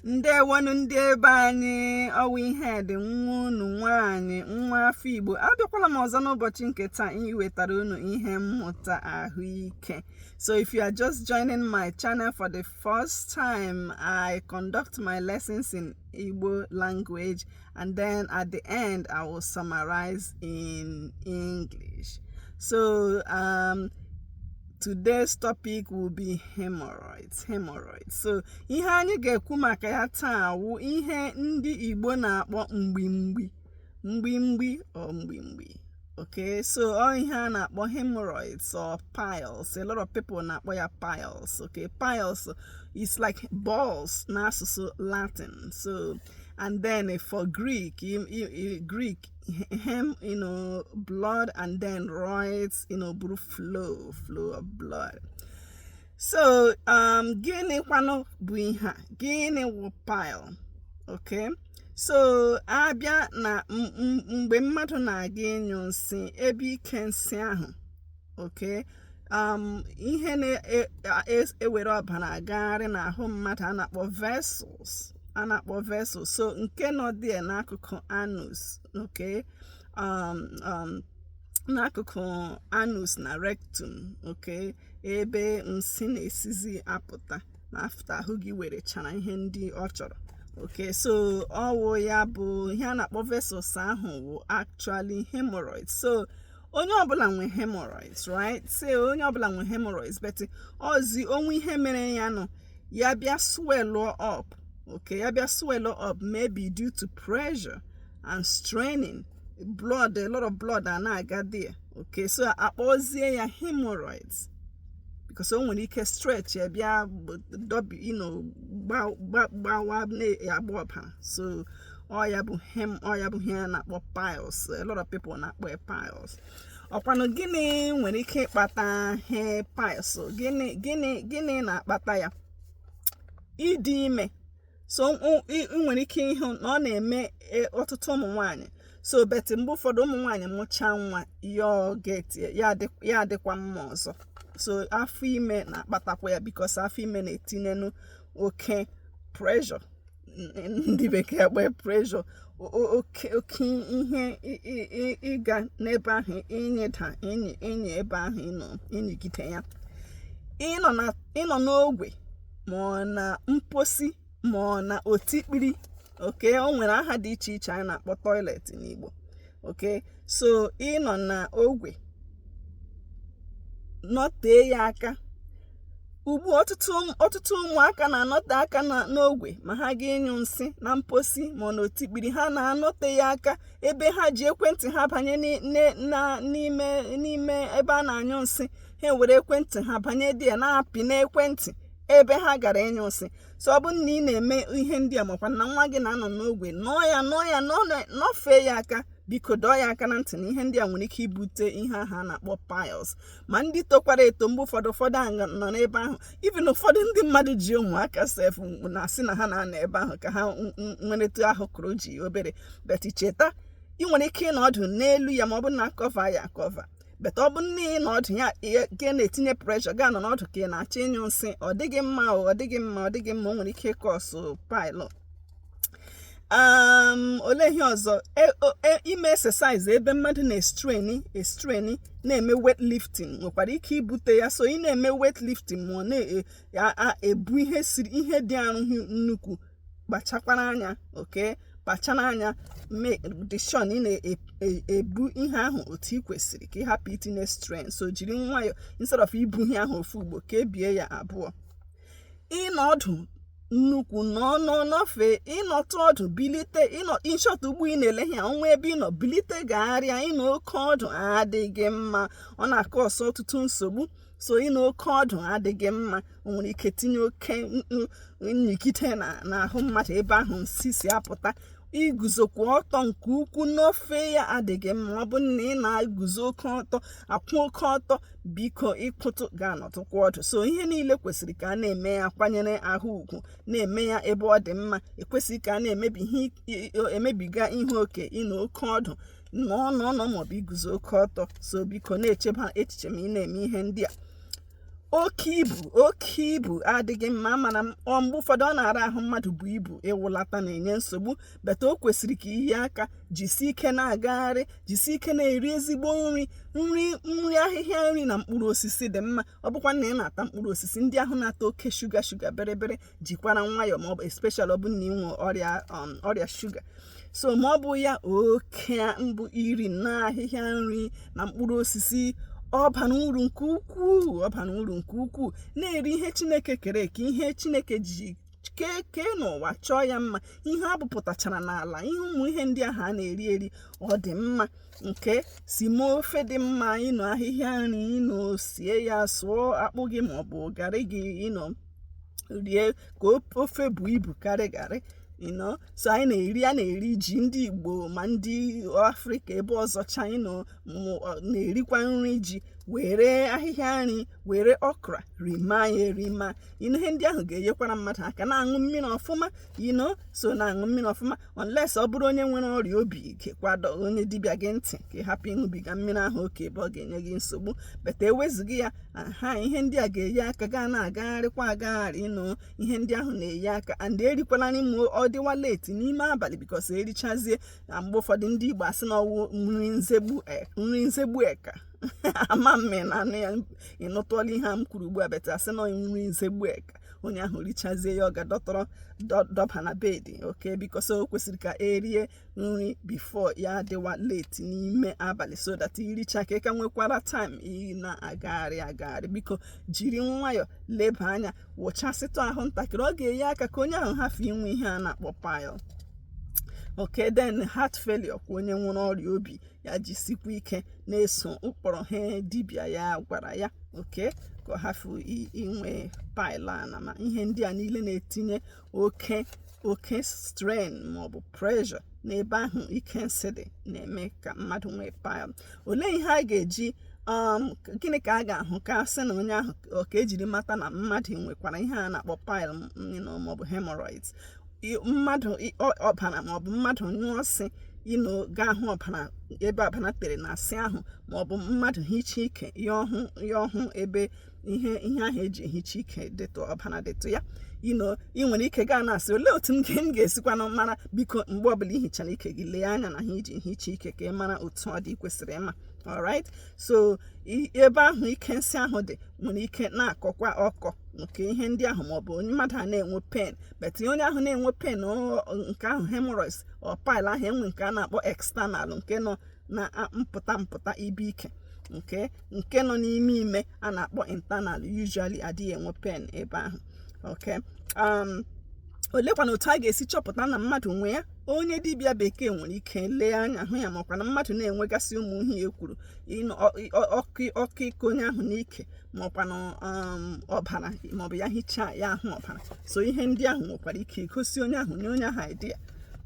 Ndewonu ndị ebe anyị ọwa ihe dị nwa unu nwaanyị nwa afọ Igbo abịakwala m ọzọ n'ụbọchị nke taa iwetara unu ihe mmụta ahụike. So if you are just joining my channel for the first time, I conduct my lessons in Igbo language, and then at the end I will summarize in English. So today's topic will be hemorrhoids. So ihe anyị ga-ekwu maka ya taa wụ ihe ndị Igbo na-akpọ mgbimgbi. Okay, so ihe a na-akpọ hemorrhoids or piles. A lot of people na-akpọ ya piles. Okay, piles is like balls n'asụsụ Latin. So and then for Greek, blood, and then roids, flow of blood. So gịnị kwanụ bụ ihe a? Gịnị wụ pile? Okay, so abịa na mgbe mmadụ na-aga ịnyụ nsị ebe ike nsị ahụ, okay, ihe na-ewere ọbara agagharị n'ahụ mmadụ a na-akpọ vessels. So nke nọ dị n'akụkụ anus, okay, n'akụkụ anus na rectum, okay, ebe nsị na-esizi apụta na afta ahụ gị werechara ihe ndị ọ chọrọ. Okay, so ọwụ ya bụ ihe a na-akpọ vessels ahụ wụ actually hemorrhoids. So onye ọbụla nwe hemorrhoids, right? So onye ọbụla nwe hemorrhoids, but ozi onwe ihe mere ya nọ ya bịa swell up. Okay, ya bịa swell up maybe due to pressure and straining blood, a lot of blood na-aga there. Okay, so akpọzie ya hemorrhoids because o nwere ike stretch ya bịa gbawa na-agba ọbara. So ọ ya bụ ihe a na-akpọ piles. A lot of people na-akpọ piles. Ọkwanụ gịnị nwere ike ịkpata he piles? So gịnị na-akpata ya? Ịdị ime. So nwere ike ịhụ na ọ na-eme ọtụtụ ụmụ nwaanyị. So bet mgbe ụfọdụ ụmụ nwaanyị mụchaa nwa ya adịkwa mma ọzọ. So afọ ime na-akpatakwa ya because afọ ime na-etinyenu oke pressure, ndị bekee akpọ pressure, oke ihe ịga n'ebe ahụ, inye ebe ahụ ịnyịgide ya. Ịnọ n'ogwe ma ọ na mposi ma ọ na otikpiri. Okay, o nwere aha dị iche iche anyị na-akpọ toilet n'Igbo. Okay, so ịnọ na ogwe nọtee ya aka. Ugbu ọtụtụ ụmụaka na-anọte aka n'ogwe ma ha ga-enyu nsị na mposi ma ọ na otikpiri. Ha na-anọte ya aka ebe ha ji ekwentị ha banye n'ime ebe a na-anyụ nsị. Ha were ekwentị ha banye dị ya na-apị n'ekwentị ebe ha gara ịnyụ nsị. So ọ bụ na ị na-eme ihe ndị a makwa na nwa gị na-anọ n'ogwe, nọfee ya aka, biko dọọ ya aka na ntị na ihe ndị a nwere ike ibute ihe ahụ a na-akpọ piles. Ma ndị tokwara eto mgbe ụfọdụ ahụ nọ n'ebe ahụ. Even ụfọdụ ndị mmadụ ji ụmụaka sef na-asị na ha na-anọ ebe ahụ ka ha nweretu ahụ kụrụ ji obere. Bet cheta, ị nwere ike ịnọ ọdụ n'elu ya ma ọ bụ na akọva ya akọva. Bet ọ bụ na ị nọ ọdụ ya ga na-etinye pressure ga nọ n'ọdụ ka ị na-achọ ịnyụ nsị, ọ dịghị mma, o nwere ike ịkọsụ pile. Ole ihe ọzọ, ime exercise ebe mmadụ na-estrain na-eme weightlifting nwekwara ike ibute ya. So ị na-eme weightlifting ma ọ na-ebu ihe dị arụghị nnukwu, kpachakwara anya. Okay, kpachara anya, dị sure ị na-ebu ihe ahụ otu ị kwesịrị ka ị hapụ itinye strain. So jiri nwayọ, instead of ibu ihe ahụ ofu ugbo, ka ebie ya abụọ. Ịnọdụ nnukwu n'ofe, ịnọtụ ọdụ, bilite, ịnshọt ugbu ị na-ele ya ọnwa ebe ịnọ, bilite gagharịa. Ịnọ oke ọdụ adịghị mma, ọ na-akọ ọsọ ọtụtụ nsogbu. So ịnọ oke ọdụ adịghị mma, o nwere ike tinye oke nnyigide n'ahụ mmadụ ebe ahụ nsị si apụta. Iguzokwa ọtọ nke ukwu n'ofe ya adịghị mma. Ọ bụ na ị na-eguzo oke ọtọ, akwụ oke ọtọ, biko ịkpụtụ ga-anọtụkwa ọdụ. So ihe niile kwesịrị ka a na-eme ya kwanyere ahụ ugwu, na-eme ya ebe ọ dị mma. Ekwesịghị ka a na-emebiga ihe oke, ịnọ oke ọdụ, nọ maọbụ iguzo oke ọtọ. So biko na-echeba echiche ma ị na-eme ihe ndị a. oke ibu adịghị mma, mana mgbe ụfọdụ ọ na-ara ahụ mmadụ bụ ibu ịwụlata na-enye nsogbu, beta o kwesịrị ka ihe aka jisi ike na-agagharị, jisi ike na-eri ezigbo nri ahịhịa nri na mkpụrụ osisi dị mma. Ọ bụkwa na ị na-ata mkpụrụ osisi ndị ahụ na-ata oke shuga berebere, jikwara nwayọọ, ma ọ bụ especially ọ bụ na ị nwee ọrịa shuga. So ma ọ bụ ya oke mbụ iri na ahịhịa nri na mkpụrụ osisi, ọ bara uru nke ukwuu, na-eri ihe Chineke kere eke, ihe Chineke ji kee n'ụwa chọọ ya mma, ihe abụpụtachara n'ala, ihe ụmụ ihe ndị ahụ a na-eri ọ dị mma, nke si mee ofe dị mma, ịnọ ahịhịa nri, ịnọ sie ya, sụọ akpụ gị maọbụ garị gị, ịnọ rie ka ofe bụ ibu karị garị. So anyị na-eri ji, ndị Igbo ma ndị Afrịka ebe ọzọ China na-erikwa nri ji, were ahịhịa nri, were okra rima ya erima. Ihe ndị ahụ ga-enyekwara mmadụ aka na-aṅụ mmiri ọfụma, so na-aṅụ mmiri ọfụma, unless ọ bụrụ onye nwere ọrịa obi, kekwado onye dibịa gị ntị ka hapụ ịṅụbiga mmiri ahụ oke ebe ọ ga-enye gị nsogbu. Beta ewezughị ya, ihe ndị a ga-enye aka, gaa na-agagharịkwa agagharị, ihe ndị ahụ na-enye aka. And erikwala n'ime ọ dịwa leti n'ime abalị, bikos erichazie na mgbe ụfọdụ ndị Igbo asị na ọwụ nri nzegbu eka ama mme na anụ ya ịnụtụọla ihe a m kwuru ugbu a, beta asị na nri nzegbu eka, onye ahụ richazie ya ọ ga-adọtọrọ dọba na bedi, oke, bikos o kwesịrị ka erie nri bifo ya adịwa leti n'ime abalị, so that iricha ka ị ka nwekwara time ị na-agagharị. Biko jiri nwayọọ leba anya, wụchasịtụ ahụ ntakịrị, ọ ga-enye aka ka onye ahụ hafụ inwe ihe a na-akpọ pile. Okay, then heart failure, kwa onye nwere ọrịa obi ya jisikwa ike na-eso ụkpọrọ ha dibịa ya gwara ya, okay, ka ọ hafụ inwe pile a. Ma ihe ndị a niile na-etinye oke strain maọbụ pressure n'ebe ahụ ike nsị dị, na-eme ka mmadụ nwee pile. Olee ihe a ga-eji gịnị ka a ga-ahụ ka sị na onye ahụ ka ejiri mata na mmadụ nwekwara ihe a na-akpọ pile maọbụ hemorrhoids? Mmadụ ọbara maọbụ mmadụ nyụọ nsị, ga-ahụ ọbara ebe ọbara tere na nsị ahụ, maọbụ mmadụ hicha ike ya ọhụ ebe ihe ahụ eji ehicha ike dịtụ ọbara dịtụ ya, ị nwere ike gaa na-asị olee otu m ga-esikwa na mara. Biko mgbe ọbụla ị hichara ike gị, lee anya na ha iji hicha ike ka ị mara otu ọ dị kwesịrị ịma. Alright, so ebe ahụ ike nsị ahụ dị nwere ike na-akọkwa ọkọ nke ihe ndị ahụ, maọbụ onye mmadụ a na-enwe pen, bet onye ahụ na-enwe pen nke ahụ hemorrhoids ọ pile ahụ enwe nke a na-akpọ external, nke nọ na mpụta ibe ike, nke nọ n'ime ime a na-akpọ internal, usually adịghị enwe pen ebe ahụ. Okay, olekwana otu a ga-esi chọpụta na mmadụ nwe ya? Onye dibịa bekee nwere ike lee anya hụ ya, makwa na mmadụ na-enwegasị ụmụ ihe e kwuru, ọkụ ike onye ahụ n'ike, makwa na ọbara, maọbụ ya hichaa ya ahụ ọbara. So ihe ndị ahụ nwekwara ike igosi onye ahụ nye onye ahụ idea.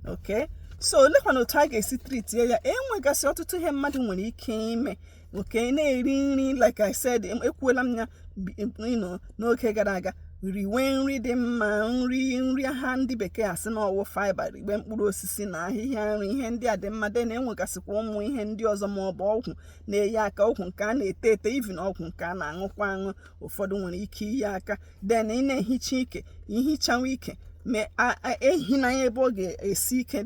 Okay, so olekwana otu a ga-esi tritie ya? Enwegasị ọtụtụ ihe mmadụ nwere ike ime. Okay, na-eri nri, like I said, ekwuola m ya n'oge gara aga, riwe nri dị mma, nri ha ndị bekee asị na ọwụ fiber, riwe mkpụrụ osisi na ahịhịa nri, ihe ndị a dị mma. Den enwegasịkwa ụmụ ihe ndị ọzọ, maọbụ ọgwụ na-enye aka, ọgwụ nke a na-ete ete, even ọgwụ nke a na-aṅụkwa aṅụ, ụfọdụ nwere ike inye aka. Den ị na-ehicha ike, ihichawa ike, ma ehinanya ebe ọ ga-esi ike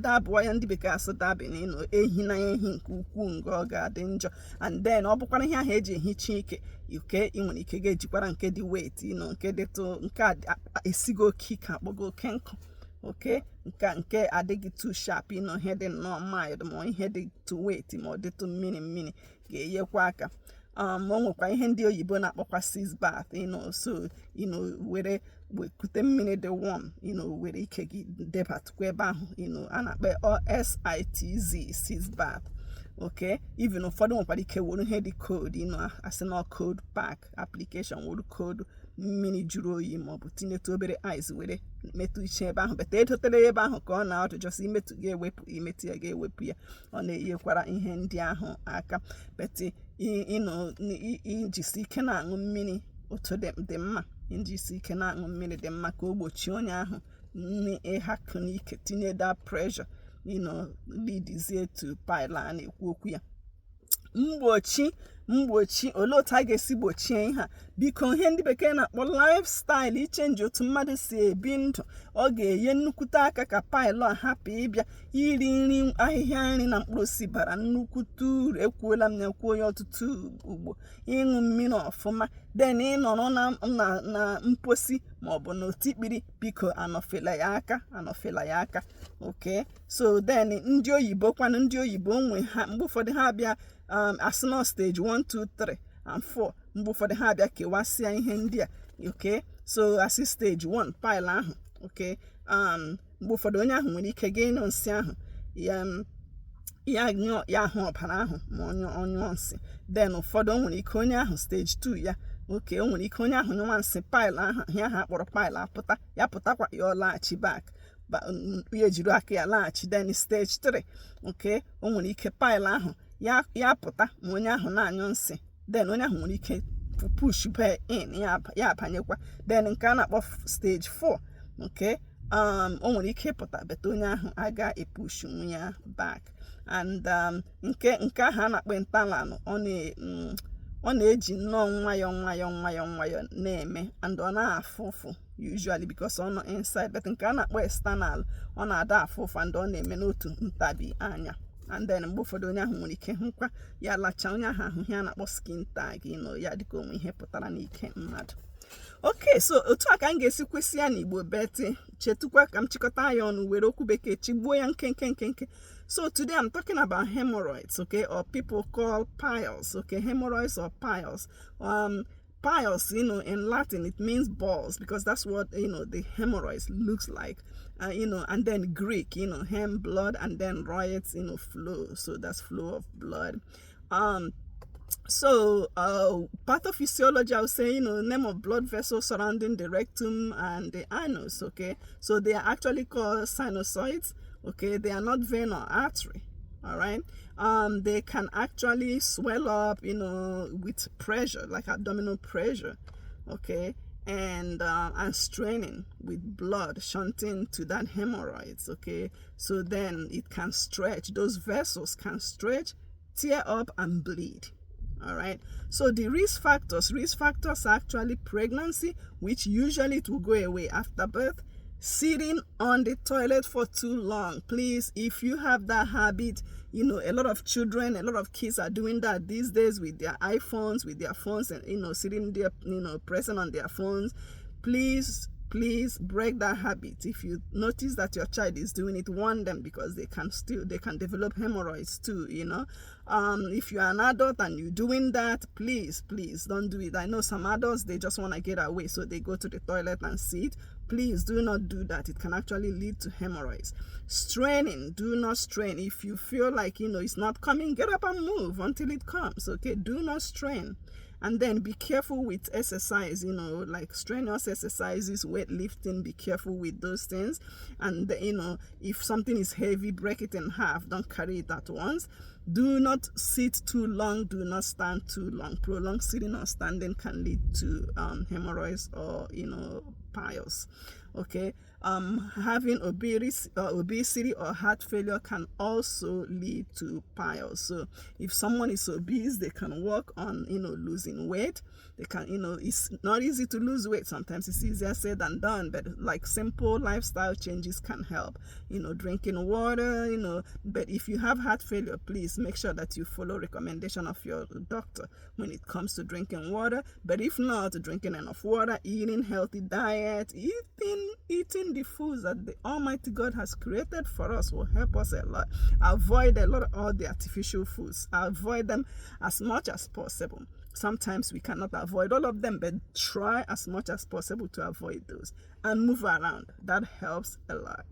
dabụọ ya, ndị bekee asị dabi, na ehinanya ehi nke ukwuu, nke ọ ga-adị njọ. And then ọ bụkwara ihe ahụ eji ehicha ike, ị nwere ike ga-ejikwara nke dị weight, nke dịtụ, nke esigo oke ike, akpọgo oke nkụ, nke adịghị too sharp, ihe dị nnọọ mild, ma ihe dị too weight, ma ọ dịtụ mmiri ga-enyekwa aka. O nwekwa ihe ndị oyibo na-akpọkwa sitz bath, so were kute mmiri dị warm, were ike gị debatụkwa ebe ahụ, a na-akpọ sitz bath. Okay, even ụfọdụ nwekwara ike were ihe dị cold, asị na cold pack application, were cold mmiri jụrụ oyi, maọbụ tinyetụ obere ice, were metụ iche ebe ahụ. Beta edotere ebe ahụ ka ọ na-ọdụ, jọs imetụ ya ga-ewepụ ya, ọ na-enyekwara ihe ndị ahụ aka. Beta ijisi ike na-aṅụ mmiri otu dị mma, ijisi ike na-aṅụ mmiri dị mma ka o gbochie onye ahụ nri ịhakụ n'ike, tinye that pressure, leads to pile a na-ekwu okwu ya. Mgbochi mgbochi olee otu a ga-esi gbochie ihe a biko ihe ndị bekee na-akpọ lifestyle ichenji otu mmadụ si ebi ndụ ọ ga-enye nnukwute aka ka paịlụ a hapụ ịbịa iri nri ahịhịa nri na mkpụrụ osisi bara nnukwute uru ekwuola m na-ekwu onye ọtụtụ ugbo ịṅụ mmiri ọfụma den ịnọrọ na mposi maọbụ na otikpiri biko anọfela ya aka okay so then ndị oyibo nwe ha mgbe ụfọdụ ha abịa asị na stage 1 2 3 and 4 mgbe ụfọdụ ha abịa kewasịa ihe ndị a okay so asị stage 1 pile ahụ okay mgbe ụfọdụ onye ahụ nwere ike ga ịnyụ nsị ahụ ya ahụ ọbara ahụ ma ọnyụọ nsị then ụfọdụ o nwere ike onye ahụ stage 2 ya okay o nwere ike onye ahụ nyụwa nsị pile ahụ ya ha kpọrọ pile apụta ya pụtakwa ya ọ laghachi back ya ejiri aka ya laghachi then stage 3 okay o nwere ike pile ahụ ya pụta ma onye ahụ na-anyụ nsị then onye ahụ nwere ike push back in ya abanyekwa then nke a na-akpọ stage 4 okay o nwere ike ịpụta beta onye ahụ aga epush nwunye back and nke ahụ a na-akpọ internal ọ na-eji nnọọ nwayọ na-eme and ọ na-afụ ụfụ usually because ọ nọ inside but nke a na-akpọ external ọ na-ada afụ ụfụ and ọ na-eme n'otu ntabi anya and then mgbe ụfọdụ onye ahụ nwere ike hụkwa ya lacha onye ahụ ihe a na-akpọ skin tag ya dịka onwe ihe pụtara n'ike mmadụ. Okay, so otu a ka m ga-esi kwesị ya n'Igbo beti chetukwa ka m chịkọta ya ọnụ were okwu bekee chigbuo ya nke. So today I'm talking about hemorrhoids, okay, or people call piles, okay, hemorrhoids or piles. Piles, in Latin it means balls because that's what the hemorrhoids looks like, and then Greek, hem, blood, and then roids, flow, so that's flow of blood. So pathophysiology, I would say, name of blood vessels surrounding the rectum and the anus, okay? So they are actually called sinusoids, okay? They are not vein or artery, all right? They can actually swell up, with pressure, like abdominal pressure, okay? And straining with blood shunting to that hemorrhoids, okay? So then it can stretch, those vessels can stretch, tear up, and bleed. All right, so the risk factors are actually pregnancy, which usually it will go away after birth, sitting on the toilet for too long. Please, if you have that habit, a lot of children, a lot of kids are doing that these days with their iPhones, with their phones, and sitting there, pressing on their phones. Please break that habit. If you notice that your child is doing it, warn them because they can develop hemorrhoids too. If you are an adult and you're doing that, please don't do it. I know some adults, they just want to get away, so they go to the toilet and sit. Please do not do that. It can actually lead to hemorrhoids. Straining, do not strain. If you feel like it's not coming, get up and move until it comes, okay? Do not strain. And then be careful with exercise, like strenuous exercises, weightlifting, be careful with those things. And, if something is heavy, break it in half. Don't carry it at once. Do not sit too long. Do not stand too long. Prolonged sitting or standing can lead to hemorrhoids or, piles. Okay. Having obesity or heart failure can also lead to piles. So if someone is obese, they can work on losing weight. They can it's not easy to lose weight. Sometimes it's easier said than done, but like simple lifestyle changes can help. Drinking water. But if you have heart failure, please make sure that you follow recommendation of your doctor when it comes to drinking water. But if not, drinking enough water, eating healthy diet, eating the foods that the Almighty God has created for us will help us a lot. Avoid a lot of all the artificial foods. Avoid them as much as possible. Sometimes we cannot avoid all of them, but try as much as possible to avoid those and move around. That helps a lot.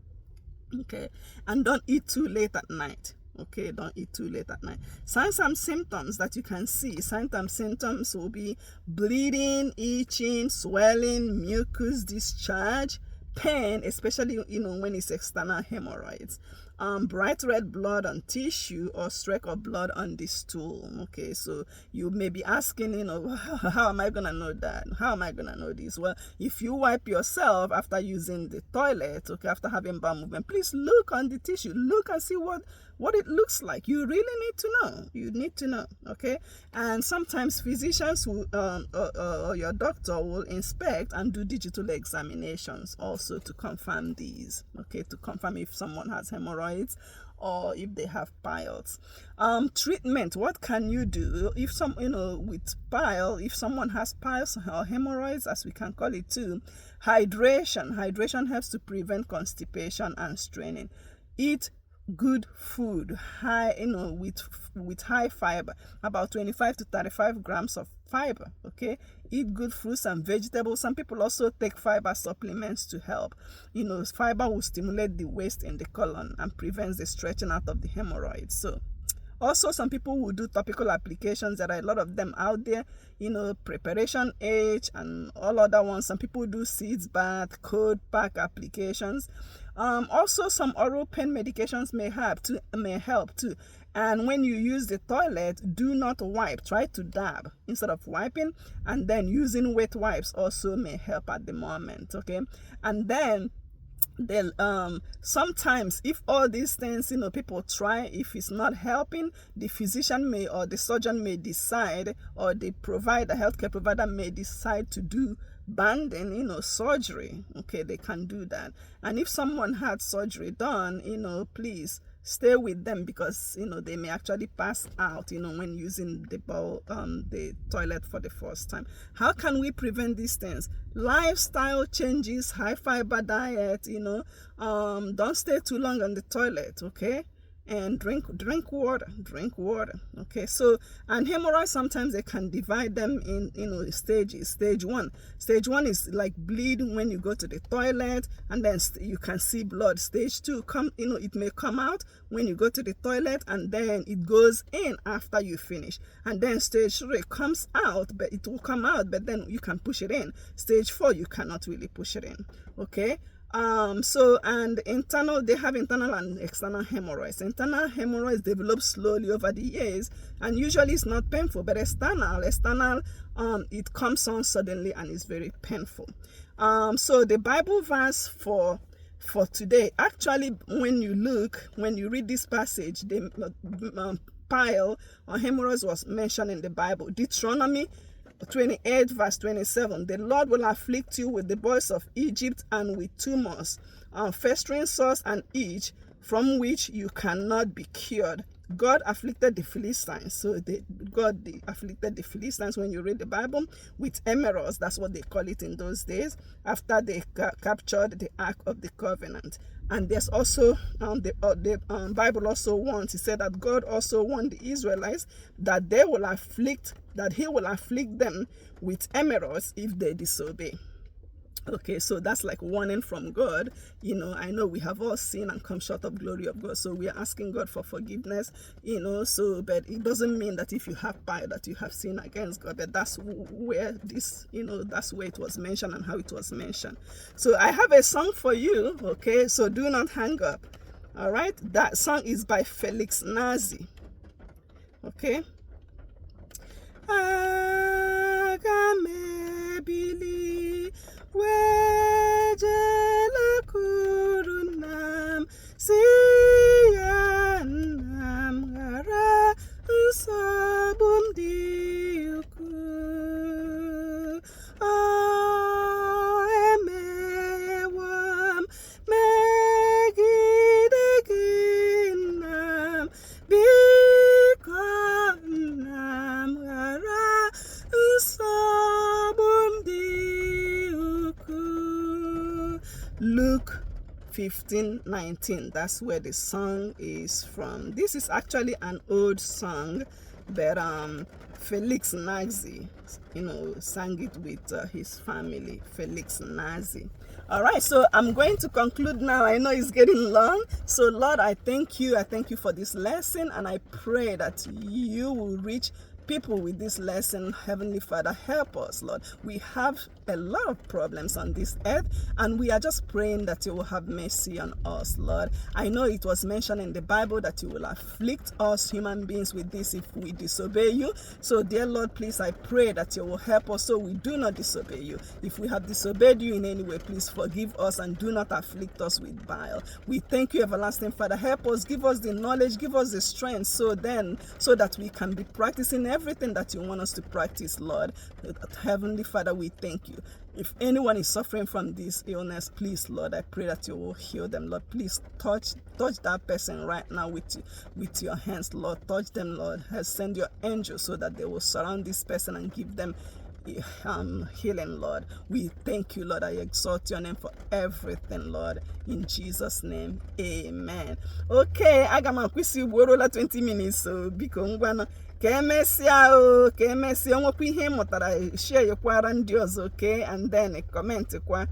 Okay, and don't eat too late at night. Okay, don't eat too late at night. Signs and symptoms that you can see. Signs and symptoms will be bleeding, itching, swelling, mucus discharge, pain, especially when it's external hemorrhoids, bright red blood on tissue or streak of blood on the stool. Okay, so you may be asking, how am I gonna know that? How am I gonna know this? Well, if you wipe yourself after using the toilet, okay, after having bowel movement, please look on the tissue, look and see what what it looks like. You really need to know. You need to know, okay? And sometimes physicians will, or your doctor will inspect and do digital examinations also to confirm these, okay? To confirm if someone has hemorrhoids or if they have piles. Treatment, what can you do if with pile, if someone has piles or hemorrhoids, as we can call it too? Hydration helps to prevent constipation and straining. Eat good food, high, with high fiber, about 25 to 35 grams of fiber, okay? Eat good fruits and vegetables. Some people also take fiber supplements to help. Fiber will stimulate the waste in the colon and prevents the stretching out of the hemorrhoids. So also, some people will do topical applications. There are a lot of them out there, Preparation H and all other ones. Some people do seeds bath, cold pack applications. Also, some oral pain medications may help too. And when you use the toilet, do not wipe. Try to dab instead of wiping. And then using wet wipes also may help at the moment, okay? And then sometimes if all these things people try, if it's not helping, the physician may, or the surgeon may decide, or the healthcare provider may decide to do banding, surgery, okay? They can do that. And if someone had surgery done, please stay with them, because they may actually pass out when using the toilet for the first time. How can we prevent these things? Lifestyle changes, high fiber diet, don't stay too long on the toilet, okay? And drink water, okay? So, and hemorrhoids, sometimes they can divide them in stages. Stage one is like bleeding when you go to the toilet, and then you can see blood. Stage 2 it may come out when you go to the toilet, and then it goes in after you finish. And then stage 3 comes out, but it will come out, but then you can push it in. Stage 4, you cannot really push it in, okay? And they have internal and external hemorrhoids. Internal hemorrhoids develop slowly over the years, and usually it's not painful. But external, it comes on suddenly and is very painful. So the Bible verse for today, actually, when you read this passage, the pile or hemorrhoids was mentioned in the Bible. Deuteronomy 28 verse 27, the Lord will afflict you with the boils of Egypt and with tumors, festering sores and itch, from which you cannot be cured. God afflicted the Philistines. So God afflicted the Philistines, when you read the Bible, with hemorrhoids. That's what they call it in those days, after they captured the Ark of the Covenant. And there's also the Bible also warns. He said that God also warned the Israelites that he will afflict them with hemorrhoids if they disobey. Okay, so that's like warning from God. I know we have all sinned and come short of glory of God, so we are asking God for forgiveness, but it doesn't mean that if you have pride that you have sinned against God. But that's where that's where it was mentioned and how it was mentioned. So I have a song for you, okay? So do not hang up. All right, that song is by Felix Nazi, okay? Agamebili wejela kurunam siyanam gara sabum diuku emewam megideginam bikonam gara sabum diuku. Luke 15:19. That's where the song is from. This is actually an old song, but Felix Nazi, sang it with his family, Felix Nazi. All right, so I'm going to conclude now. I know it's getting long. So Lord, I thank you. I thank you for this lesson, and I pray that you will reach people with this lesson. Heavenly Father, help us, Lord. We have a lot of problems on this earth, and we are just praying that you will have mercy on us, Lord. I know it was mentioned in the Bible that you will afflict us human beings with this if we disobey you. So dear Lord, please, I pray that you will help us so we do not disobey you. If we have disobeyed you in any way, please forgive us and do not afflict us with bile. We thank you, everlasting Father. Help us, give us the knowledge, give us the strength, so that we can be practicing everything that you want us to practice, Lord. Heavenly Father, we thank you. If anyone is suffering from this illness, please, Lord, I pray that you will heal them, Lord. Please touch that person right now with your hands, Lord. Touch them, Lord. Send your angels so that they will surround this person and give them healing, Lord. We thank you, Lord. I exalt your name for everything, Lord. In Jesus' name, amen. Okay, aga m akwụsị ugbuorola 20 minutes, so biko ngwanụ ka emesịa nwekwa ihe mụtara, share yekwara ndị ọzọ, okay, and then comment kwa,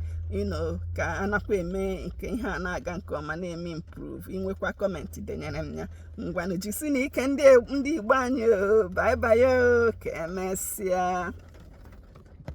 ka anakwa eme nke ihe a na-aga nke ọma, na-eme improve. Inwekwa comment denyere m ya. Ngwanụ jisi n'ike ndị Igbo anyị, bye bye, ka emesịa.